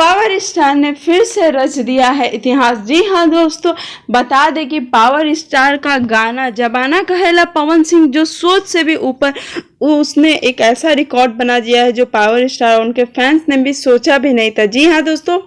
Power star ने फिर से रच दिया है इतिहास। जी हाँ दोस्तों, बता दें कि पावर स्टार का गाना जमाना कहेला पवन सिंह जो सोच से भी ऊपर उसने एक ऐसा रिकॉर्ड बना दिया है जो पावर स्टार और उनके फैंस ने भी सोचा भी नहीं था। जी हाँ दोस्तों,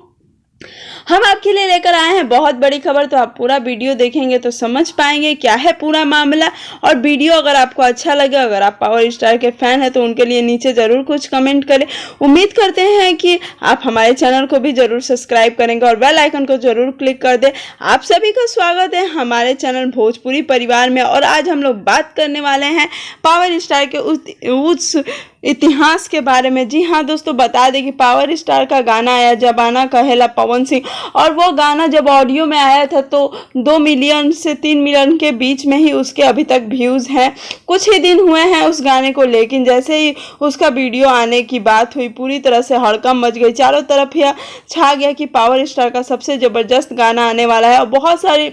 हम आपके लिए लेकर आए हैं बहुत बड़ी खबर, तो आप पूरा वीडियो देखेंगे तो समझ पाएंगे क्या है पूरा मामला। और वीडियो अगर आपको अच्छा लगे, अगर आप पावर स्टार के फैन हैं तो उनके लिए नीचे ज़रूर कुछ कमेंट करें। उम्मीद करते हैं कि आप हमारे चैनल को भी ज़रूर सब्सक्राइब करेंगे और बेल आइकन को ज़रूर क्लिक कर दें। आप सभी का स्वागत है हमारे चैनल भोजपुरी परिवार में। और आज हम लोग बात करने वाले हैं पावर स्टार के उस इतिहास के बारे में। जी हाँ दोस्तों, बता दें कि पावर स्टार का गाना आया जमाना कहेला पवन सिंह, और वो गाना जब ऑडियो में आया था तो 2 मिलियन से 3 मिलियन के बीच में ही उसके अभी तक व्यूज़ हैं। कुछ ही दिन हुए हैं उस गाने को, लेकिन जैसे ही उसका वीडियो आने की बात हुई पूरी तरह से हड़कंप मच गई। चारों तरफ यह छा गया कि पावर स्टार का सबसे ज़बरदस्त गाना आने वाला है। और बहुत सारी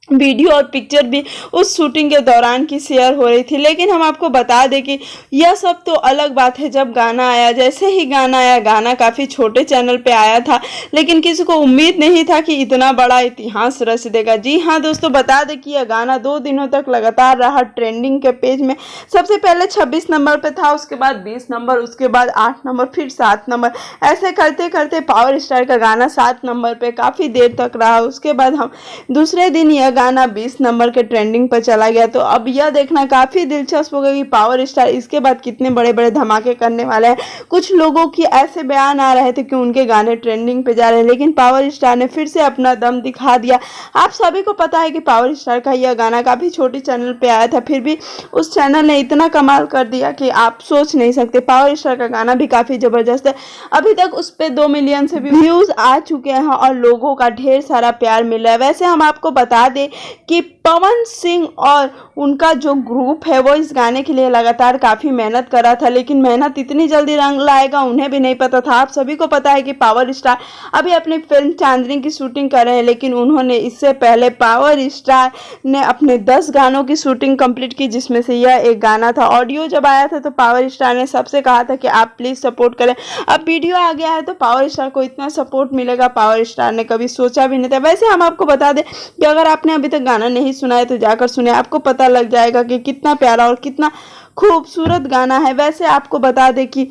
वीडियो और पिक्चर भी उस शूटिंग के दौरान की शेयर हो रही थी। लेकिन हम आपको बता दें कि यह सब तो अलग बात है। जब गाना आया, जैसे ही गाना आया, गाना काफ़ी छोटे चैनल पे आया था, लेकिन किसी को उम्मीद नहीं था कि इतना बड़ा इतिहास रच देगा। जी हाँ दोस्तों, बता दें कि यह गाना 2 दिनों तक लगातार रहा ट्रेंडिंग के पेज में। सबसे पहले 26 नंबर पे था, उसके बाद 20 नंबर, उसके बाद 8 नंबर, फिर 7 नंबर, ऐसे करते करते पावर स्टार का गाना 7 नंबर पे काफ़ी देर तक रहा। उसके बाद हम दूसरे दिन यह गाना 20 नंबर के ट्रेंडिंग पर चला गया। तो अब यह देखना काफ़ी दिलचस्प होगा कि पावर स्टार इसके बाद कितने बड़े बड़े धमाके करने वाले हैं। कुछ लोगों की ऐसे बयान आ रहे थे कि उनके गाने ट्रेंडिंग पे जा रहे हैं, लेकिन पावर स्टार ने फिर से अपना दम दिखा दिया। आप सभी को पता है कि पावर स्टार का यह गाना काफ़ी छोटी चैनल पे आया था, फिर भी उस चैनल ने इतना कमाल कर दिया कि आप सोच नहीं सकते। पावर स्टार का गाना भी काफ़ी ज़बरदस्त है। अभी तक उस पर 2 मिलियन से भी व्यूज़ आ चुके हैं और लोगों का ढेर सारा प्यार मिल रहा है। वैसे हम आपको बता दें कि पवन सिंह और उनका जो ग्रुप है वो इस गाने के लिए लगातार काफ़ी मेहनत कर रहा था, लेकिन मेहनत इतनी जल्दी रंग लाएगा उन्हें भी नहीं पता था। आप सभी को पता है कि पावर स्टार अभी अपनी फिल्म चांदनी की शूटिंग कर रहे हैं, लेकिन उन्होंने इससे पहले पावर स्टार ने अपने 10 गानों की शूटिंग कंप्लीट की, जिसमें से यह एक गाना था। ऑडियो जब आया था तो पावर स्टार ने सबसे कहा था कि आप प्लीज़ सपोर्ट करें। अब वीडियो आ गया है तो पावर स्टार को इतना सपोर्ट मिलेगा, पावर स्टार ने कभी सोचा भी नहीं था। वैसे हम आपको बता दें कि अगर आपने अभी तक गाना नहीं सुना है तो जाकर सुने, आपको पता लग जाएगा कि कितना प्यारा और कितना खूबसूरत गाना है। वैसे आपको बता दें कि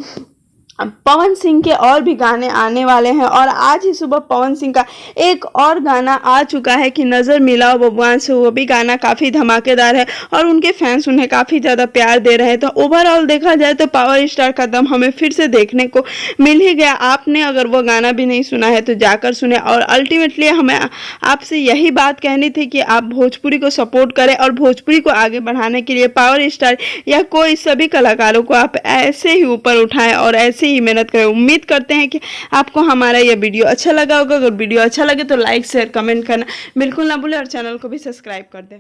पवन सिंह के और भी गाने आने वाले हैं, और आज ही सुबह पवन सिंह का एक और गाना आ चुका है कि नज़र मिलाओ भगवान से। वो भी गाना काफ़ी धमाकेदार है और उनके फैंस उन्हें काफ़ी ज़्यादा प्यार दे रहे हैं। तो ओवरऑल देखा जाए तो पावर स्टार का दम हमें फिर से देखने को मिल ही गया। आपने अगर वो गाना भी नहीं सुना है तो जाकर सुने। और अल्टीमेटली हमें आपसे यही बात कहनी थी कि आप भोजपुरी को सपोर्ट करें और भोजपुरी को आगे बढ़ाने के लिए पावर स्टार या कोई सभी कलाकारों को आप ऐसे ही ऊपर उठाएं और ऐसे ही मेहनत करें। उम्मीद करते हैं कि आपको हमारा यह वीडियो अच्छा लगा होगा। अगर वीडियो अच्छा लगे तो लाइक शेयर कमेंट करना बिल्कुल ना भूलें और चैनल को भी सब्सक्राइब कर दें।